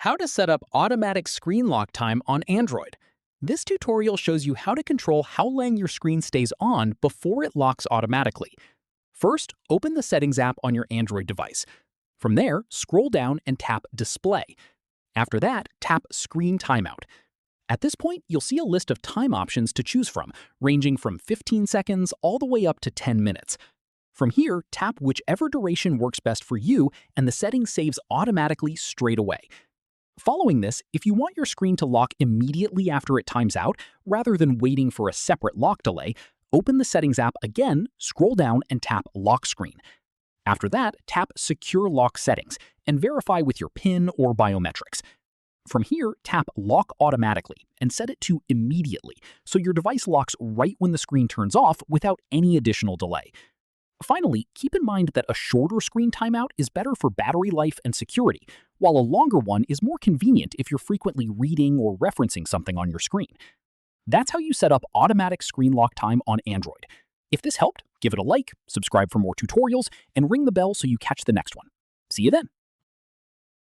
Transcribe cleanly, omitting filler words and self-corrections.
How to set up automatic screen lock time on Android. This tutorial shows you how to control how long your screen stays on before it locks automatically. First, open the Settings app on your Android device. From there, scroll down and tap Display. After that, tap Screen Timeout. At this point, you'll see a list of time options to choose from, ranging from 15 seconds all the way up to 10 minutes. From here, tap whichever duration works best for you, and the setting saves automatically straight away. Following this, if you want your screen to lock immediately after it times out, rather than waiting for a separate lock delay, open the Settings app again, scroll down, and tap Lock Screen. After that, tap Secure Lock Settings and verify with your PIN or biometrics. From here, tap Lock Automatically and set it to Immediately, so your device locks right when the screen turns off without any additional delay. Finally, keep in mind that a shorter screen timeout is better for battery life and security, while a longer one is more convenient if you're frequently reading or referencing something on your screen. That's how you set up automatic screen lock time on Android. If this helped, give it a like, subscribe for more tutorials, and ring the bell so you catch the next one. See you then!